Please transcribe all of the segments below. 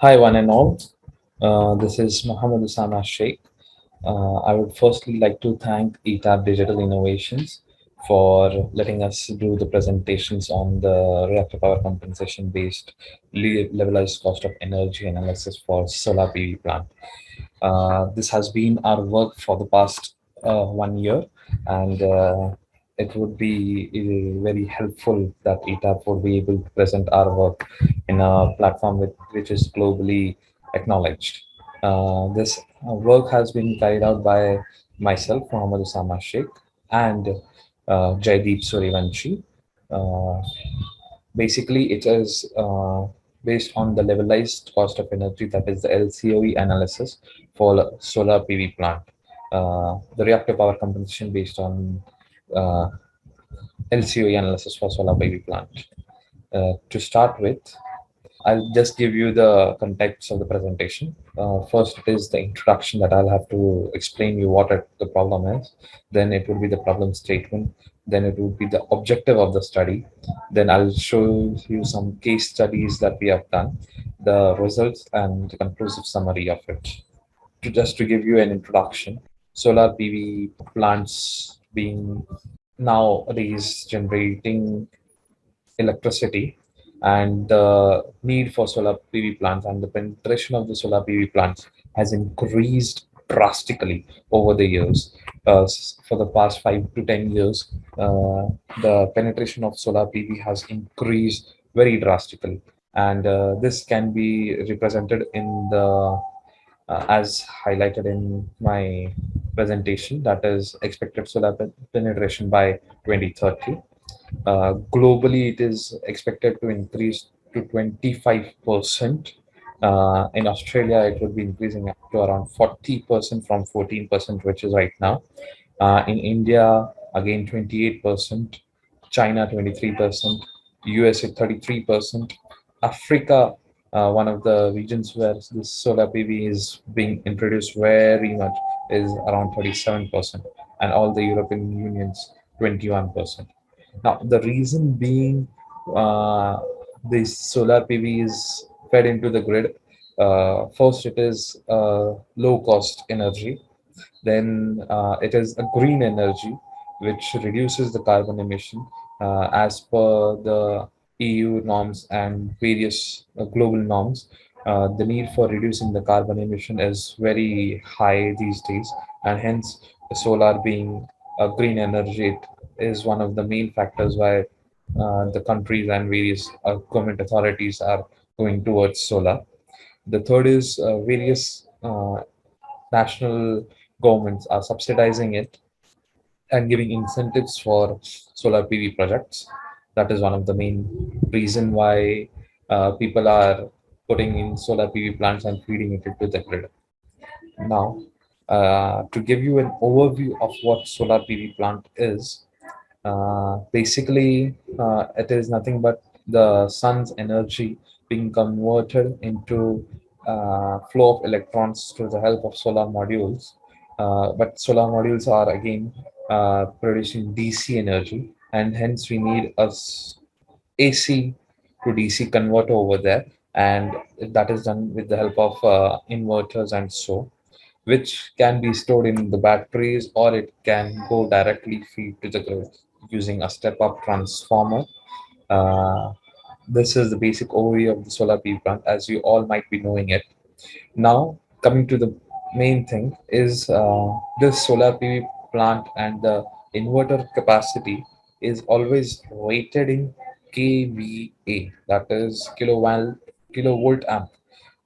Hi, one and all. This is Mohammed Usama Sheikh. I would firstly like to thank ETAP Digital Innovations for letting us do the presentations on the reactive power compensation based levelized cost of energy analysis for solar PV plant. This has been our work for the past 1 year, and it would be very helpful that ETAP would be able to present our work in a platform which is globally acknowledged. This work has been carried out by myself, Muhammad Usama Sheikh, and Jaideep Suryavanshi. Uh, Basically, it is based on the levelized cost of energy, that is the LCOE analysis for solar PV plant. The reactive power compensation based on uh, LCOE analysis for solar PV plant. To start with, I'll just give you the context of the presentation. First, it is the introduction that I'll have to explain you what the problem is. Then it will be the problem statement. Then it will be the objective of the study. Then I'll show you some case studies that we have done, the results, and the conclusive summary of it. Just to give you an introduction, solar PV plants being nowadays generating electricity, and the need for solar PV plants and the penetration of the solar PV plants has increased drastically over the years. For the past 5 to 10 years, the penetration of solar PV has increased very drastically, and this can be represented in the as highlighted in my presentation, that is expected solar penetration by 2030. Globally, it is expected to increase to 25%. In Australia, it would be increasing up to around 40% from 14%, which is right now. In India, again 28%, China 23%, USA 33%, Africa, one of the regions where this solar PV is being introduced very much, is around 37%, and all the European Unions 21%. Now, the reason being, this solar PV is fed into the grid. First, it is low cost energy. Then it is a green energy, which reduces the carbon emission as per the EU norms and various global norms. The need for reducing the carbon emission is very high these days, and hence the solar being a green energy, it is one of the main factors why the countries and various government authorities are going towards solar. The third is various national governments are subsidizing it and giving incentives for solar PV projects. That is one of the main reason why people are putting in solar PV plants and feeding it into the grid. Now, to give you an overview of what solar PV plant is, basically, it is nothing but the sun's energy being converted into flow of electrons through the help of solar modules. But solar modules are again producing DC energy, and hence we need AC to DC converter over there, and that is done with the help of inverters and so, which can be stored in the batteries, or it can go directly feed to the grid using a step-up transformer. Uh, this is the basic overview of the solar PV plant, as you all might be knowing it. Now, coming to the main thing is this solar PV plant and the inverter capacity is always rated in kVA, that is kilovolt amp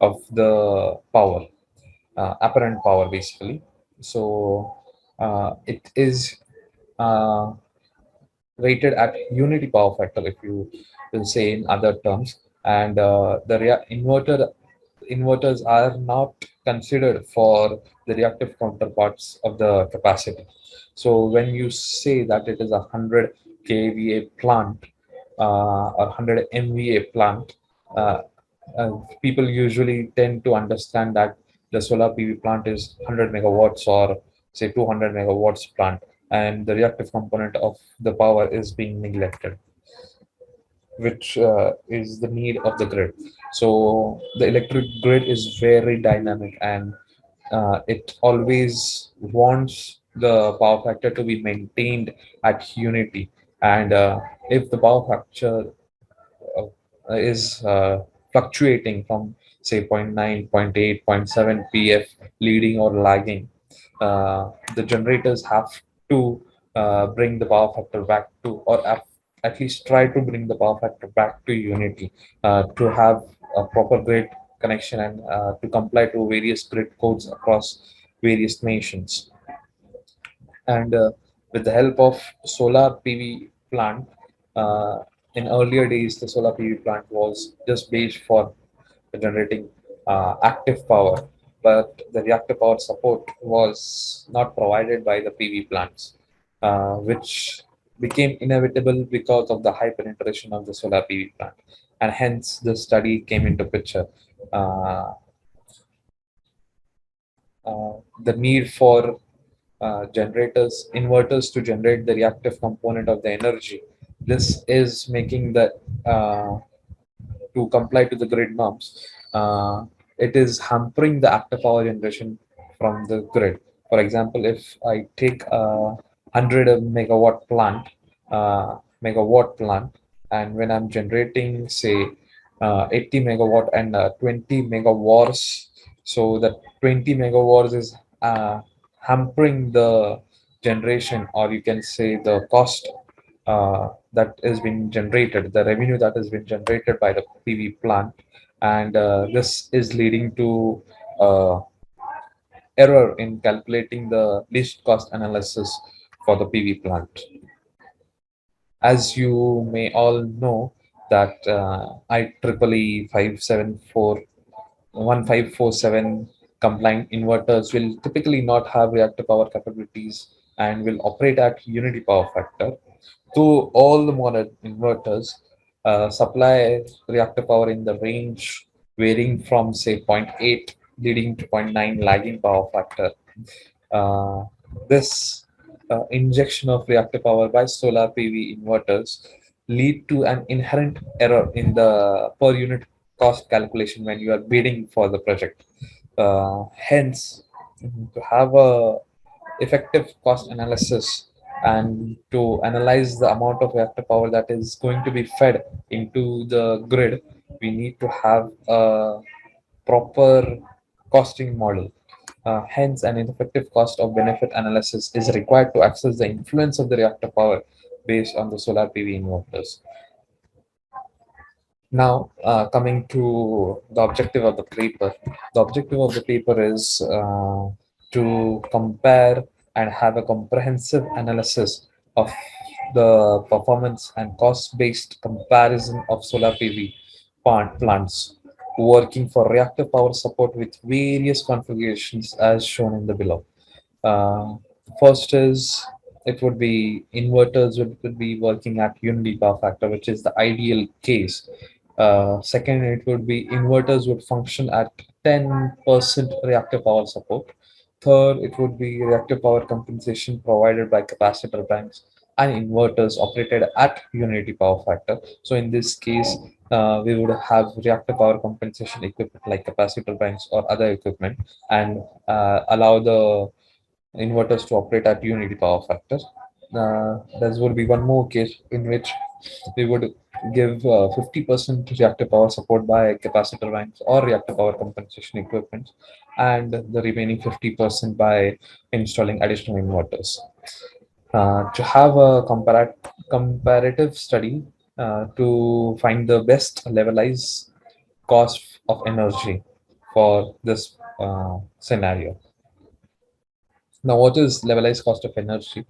of the power, apparent power basically. So it is uh, rated at unity power factor, if you will say in other terms, and the inverters are not considered for the reactive counterparts of the capacity. So when you say that it is a 100 kVA plant or 100 MVA plant, uh, people usually tend to understand that the solar PV plant is 100 megawatts or say 200 megawatts plant, and the reactive component of the power is being neglected. which is the need of the grid. So the electric grid is very dynamic, and it always wants the power factor to be maintained at unity. And if the power factor is fluctuating from say zero point 0.9, zero point 0.8, zero point 0.7 pf, leading or lagging, the generators have to bring the power factor back to, or at least try to bring the power factor back to unity, to have a proper grid connection, and to comply to various grid codes across various nations. And with the help of solar PV plant, uh, in earlier days, the solar PV plant was just based for generating active power, but the reactive power support was not provided by the PV plants, which became inevitable because of the high penetration of the solar PV plant, and hence the study came into picture. Uh, the need for generators, inverters to generate the reactive component of the energy. This is making the to comply to the grid norms. It is hampering the active power generation from the grid. For example, if I take a 100 megawatt plant, and when I'm generating, say, 80 megawatt and 20 megawatts, so the 20 megawatts is hampering the generation, or you can say the cost that has been generated, the revenue that has been generated by the PV plant, and this is leading to uh, error in calculating the least cost analysis for the PV plant. As you may all know, that IEEE 574 1547 compliant inverters will typically not have reactive power capabilities and will operate at unity power factor. So all the modern inverters supply reactive power in the range varying from say zero point 0.8 leading to zero point 0.9 lagging power factor. Uh, this injection of reactive power by solar PV inverters lead to an inherent error in the per unit cost calculation when you are bidding for the project. Hence, to have a effective cost analysis and to analyze the amount of reactive power that is going to be fed into the grid, we need to have a proper costing model. Hence, an effective cost of benefit analysis is required to assess the influence of the reactive power based on the solar PV inverters. Now, coming to the objective of the paper, the objective of the paper is to compare and have a comprehensive analysis of the performance and cost-based comparison of solar PV plants working for reactive power support with various configurations as shown in the below. Uh, First is, it would be inverters would be working at unity power factor, which is the ideal case. Second, it would be inverters would function at 10% reactive power support. Third, it would be reactive power compensation provided by capacitor banks and inverters operated at unity power factor. So in this case, we would have reactive power compensation equipment like capacitor banks or other equipment, and allow the inverters to operate at unity power factor. There would be one more case in which we would give 50% reactive power support by capacitor banks or reactive power compensation equipment, and the remaining 50% by installing additional inverters. To have a comparative study to find the best levelized cost of energy for this scenario. Now, what is levelized cost of energy?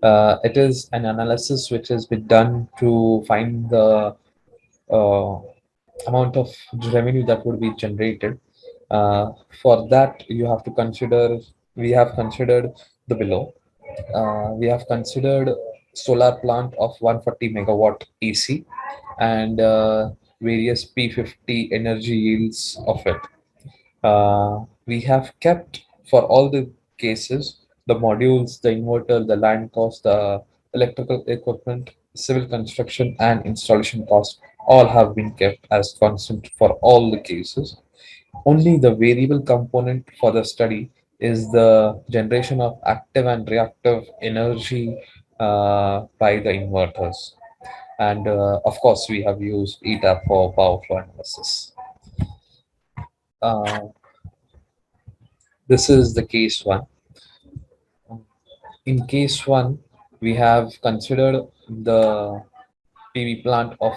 It is an analysis which has been done to find the uh, amount of revenue that would be generated. For that, you have to consider, we have considered the below. We have considered solar plant of 140 megawatt AC and various P50 energy yields of it. We have kept for all the cases the modules, the inverter, the land cost, the electrical equipment, civil construction, and installation cost all have been kept as constant for all the cases. Only the variable component for the study is the generation of active and reactive energy by the inverters. And of course, we have used ETAP for power flow analysis. Uh, this is the case one. In case one, we have considered the PV plant of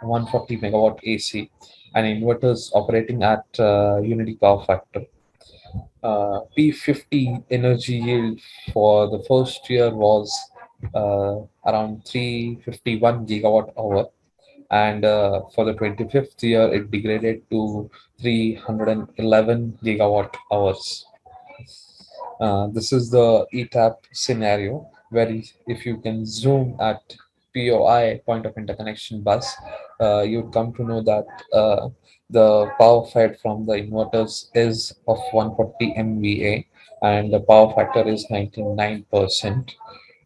140 megawatt AC and inverters operating at unity power factor. P50 energy yield for the first year was around 351 gigawatt hour, and for the 25th year, it degraded to 311 gigawatt hours. This is the ETAP scenario where if you can zoom at POI, point of interconnection bus, you'd come to know that the power fed from the inverters is of 140 MVA and the power factor is 99%.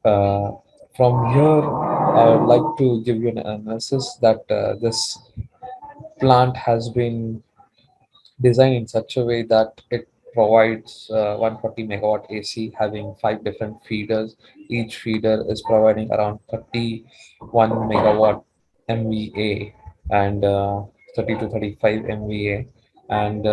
Uh, from here, I would like to give you an analysis that this plant has been designed in such a way that it provides 140 megawatt AC having five different feeders. Each feeder is providing around 31 megawatt MVA and 30 to 35 MVA. And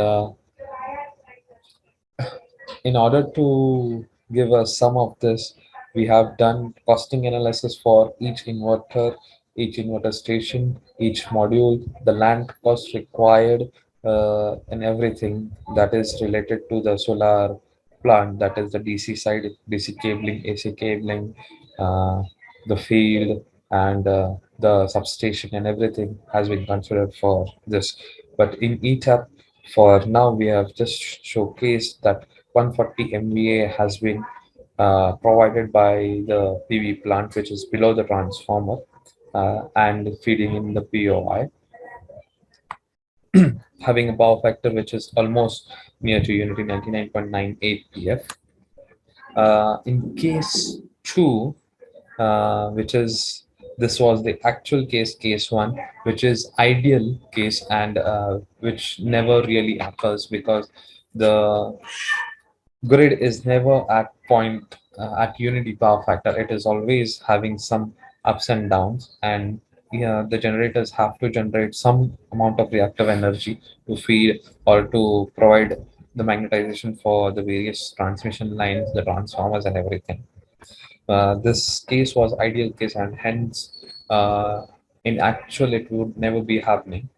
in order to give us some of this, we have done costing analysis for each inverter station, each module, the land cost required, and everything that is related to the solar plant, that is the DC side, DC cabling, AC cabling, uh, the field, and the substation, and everything has been considered for this. But in ETAP, for now, we have just showcased that 140 MVA has been provided by the PV plant, which is below the transformer and feeding in the POI, having a power factor which is almost near to unity 99.98 PF. In case 2, which is this was the actual case one, which is ideal case and which never really occurs because the grid is never at point at unity power factor. It is always having some ups and downs, and yeah, the generators have to generate some amount of reactive energy to feed or to provide the magnetization for the various transmission lines, the transformers, and everything. This case was ideal case, and hence, in actual, it would never be happening.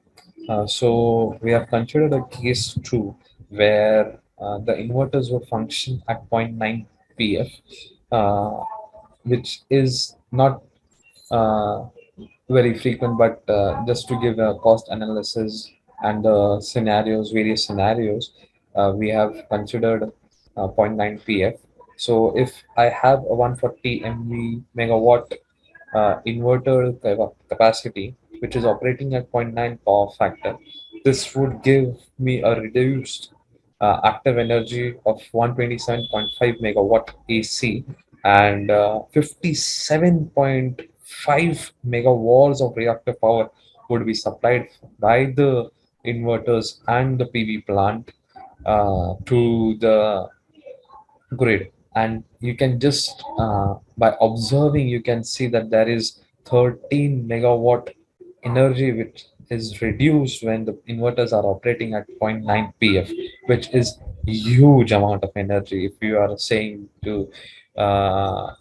So we have considered a case two where the inverters will function at zero point 0.9 PF, uh, which is not uh, very frequent, but just to give a cost analysis and scenarios, various scenarios, we have considered zero point 0.9 PF. So if I have a 140 MV megawatt inverter capacity, which is operating at zero point 0.9 power factor, this would give me a reduced active energy of 127.5 megawatt AC and 57.5 megawatts of reactive power would be supplied by the inverters and the PV plant to the grid. And you can just by observing you can see that there is 13 megawatt energy which is reduced when the inverters are operating at zero point 0.9 pf, which is huge amount of energy if you are saying to uh,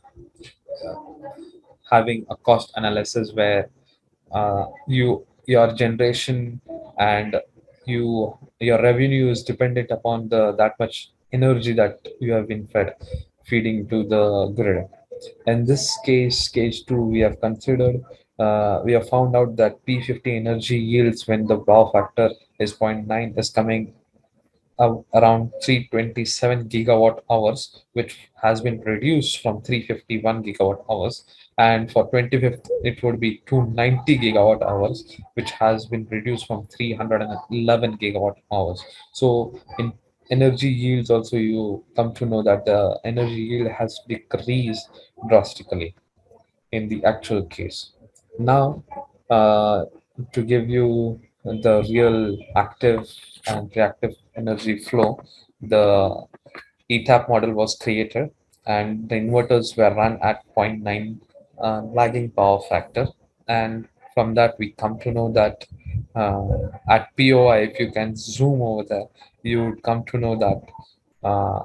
having a cost analysis where your generation and your revenue is dependent upon the that much energy that you have been feeding to the grid. In this case, case 2, we have considered, we have found out that P50 energy yields when the power factor is zero point 0.9 is coming around 327 gigawatt hours, which has been reduced from 351 gigawatt hours. And for 25th, it would be 290 gigawatt hours, which has been reduced from 311 gigawatt hours. So, in energy yields, also, you come to know that the energy yield has decreased drastically in the actual case. Now, To give you the real active and reactive energy flow, the ETAP model was created, and the inverters were run at zero point 0.9 lagging power factor. And from that, we come to know that at POI, if you can zoom over there, you would come to know that uh,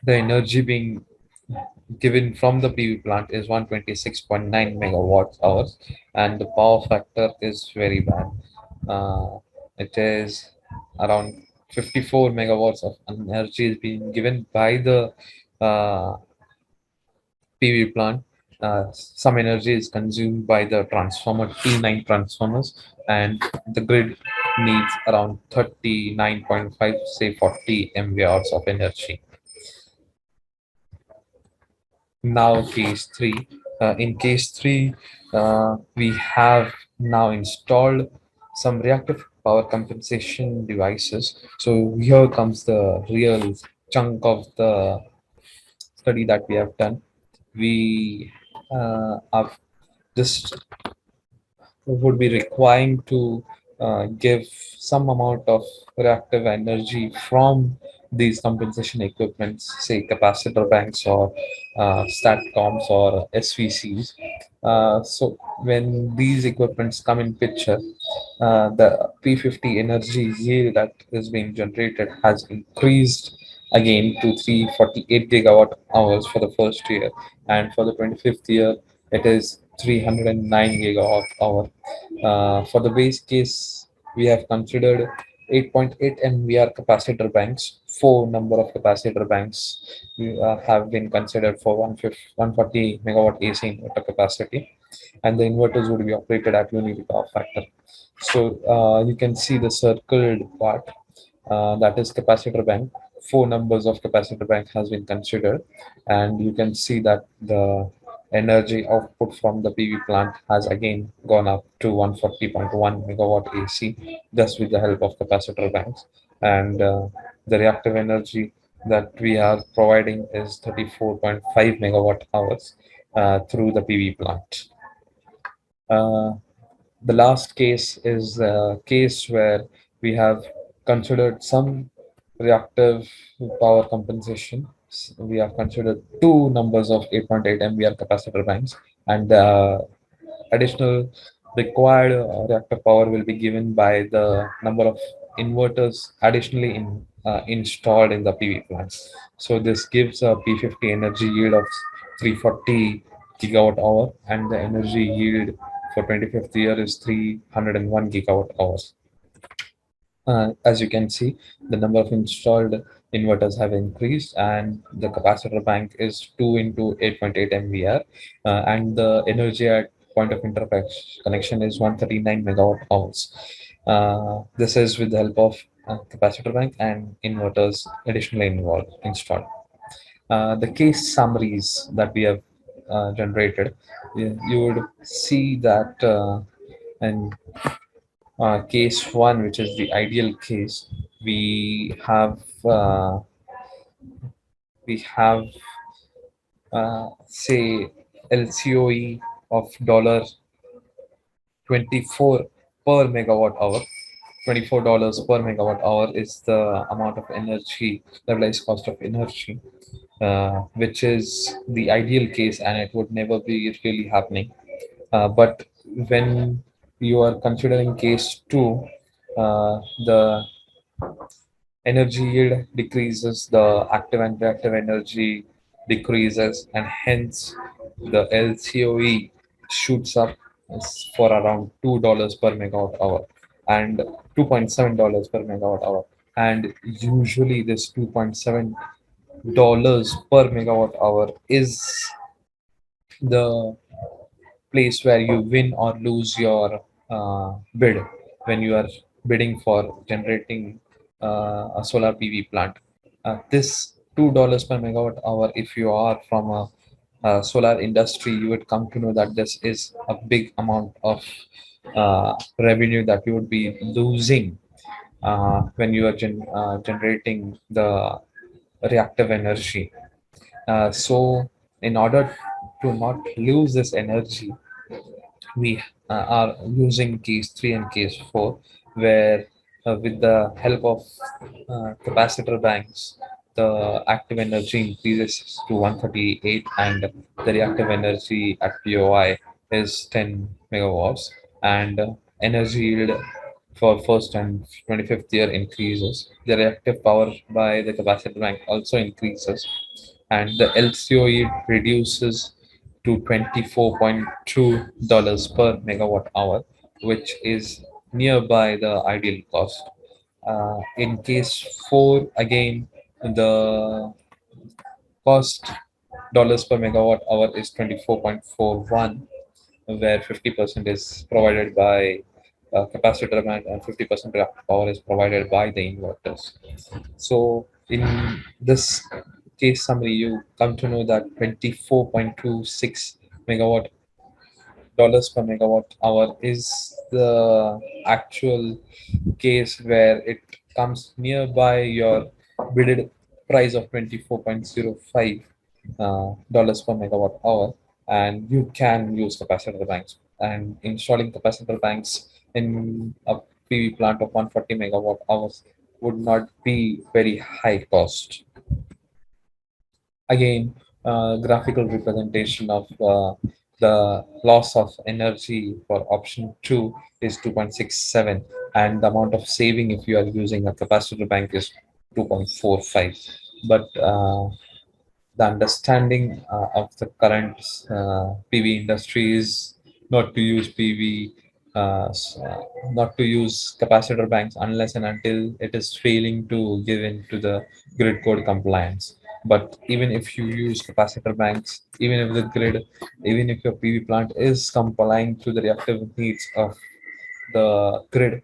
the energy being given from the PV plant is 126.9 megawatt hours, and the power factor is very bad. It is around 54 megawatts of energy is being given by the PV plant. Some energy is consumed by the transformer T9 transformers, and the grid needs around 39.5, say 40 MVA hours of energy. Now case 3. In case 3, we have now installed some reactive power compensation devices. So here comes the real chunk of the study that we have done. We have just would be requiring to give some amount of reactive energy from these compensation equipments, say capacitor banks or StatComs or SVCs. So when these equipments come in picture, the P50 energy yield that is being generated has increased again to 348 gigawatt hours for the first year, and for the 25th year, it is 309 gigawatt hour. For the base case, we have considered 8.8 MVR capacitor banks. Four number of capacitor banks have been considered for 140 megawatt AC inverter capacity, and the inverters would be operated at unity power factor. So you can see the circled part, that is capacitor bank. Four numbers of capacitor bank has been considered, and you can see that the energy output from the PV plant has again gone up to 140.1 megawatt AC, just with the help of capacitor banks. And the reactive energy that we are providing is 34.5 megawatt hours through the PV plant. Uh, the last case is a case where we have considered some reactive power compensation. We have considered two numbers of 8.8 MVR capacitor banks, and additional required reactor power will be given by the number of inverters additionally installed in the PV plants. So this gives a P50 energy yield of 340 gigawatt hour, and the energy yield for 25th year is 301 gigawatt hours. As you can see, the number of installed inverters have increased, and the capacitor bank is 2 into 8.8 MVR, and the energy at point of interconnection is 139 megawatt hours. This is with the help of capacitor bank and inverters additionally installed. The case summaries that we have generated, you would see that in case one, which is the ideal case, we have uh, we have say LCOE of dollar 24 per megawatt hour. $24 per megawatt hour is the amount of energy, levelized cost of energy, which is the ideal case, and it would never be really happening. But when you are considering case two, the energy yield decreases, the active and reactive energy decreases, and hence the LCOE shoots up for around $2 per megawatt hour and $2.7 per megawatt hour. And usually, this $2.7 per megawatt hour is the place where you win or lose your bid when you are bidding for generating a solar PV plant. This $2 per megawatt hour, if you are from a solar industry, you would come to know that this is a big amount of revenue that you would be losing when you are generating the reactive energy. So, in order to not lose this energy, we are using case 3 and case 4, where with the help of capacitor banks, the active energy increases to 138 and the reactive energy at POI is 10 megawatts, and energy yield for first and 25th year increases. The reactive power by the capacitor bank also increases, and the LCOE reduces to $24.2 per megawatt hour, which is nearby the ideal cost. In case 4, again, the cost dollars per megawatt hour is 24.41, where 50% is provided by capacitor demand and 50% power is provided by the inverters. So in this case summary, you come to know that 24.26 megawatt dollars per megawatt hour is the actual case where it comes nearby your bidded price of 24.05 dollars per megawatt hour, and you can use capacitor banks. And installing capacitor banks in a PV plant of 140 megawatt hours would not be very high cost. Again, graphical representation of the loss of energy for option 2 is 2.67, and the amount of saving if you are using a capacitor bank is 2.45. But the understanding of the current PV industry is not to use PV, not to use capacitor banks unless and until it is failing to give in to the grid code compliance. But even if you use capacitor banks, even if your PV plant is complying to the reactive needs of the grid,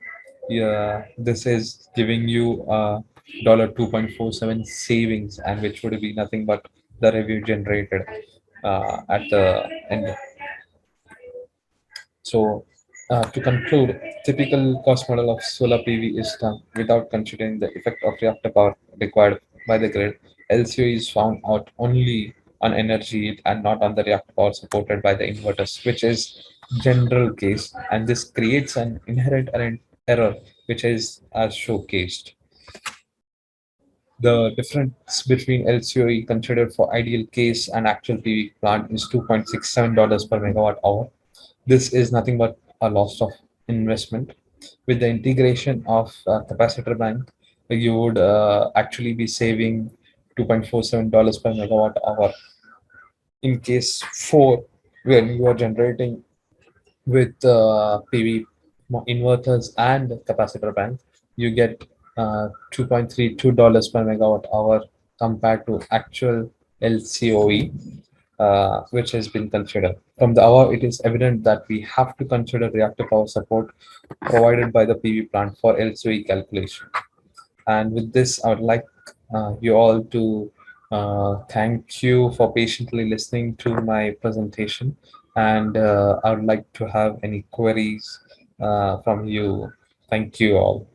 yeah, this is giving you a dollar 2.47 savings, and which would be nothing but the revenue generated at the end. So, to conclude, typical cost model of solar PV is done without considering the effect of reactor power required by the grid. LCOE is found out only on energy yield and not on the reactor power supported by the inverters, which is general case, and this creates an inherent error, which is as showcased. The difference between LCOE considered for ideal case and actual PV plant is $2.67 per megawatt hour. This is nothing but a loss of investment. With the integration of capacitor bank, you would actually be saving $2.47 per megawatt hour. In case 4, when you are generating with PV inverters and capacitor bank, you get $2.32 per megawatt hour compared to actual LCOE, which has been considered. From the above, it is evident that we have to consider reactive power support provided by the PV plant for LCOE calculation. And with this, I would like you all to thank you for patiently listening to my presentation. And I would like to have any queries from you. Thank you all.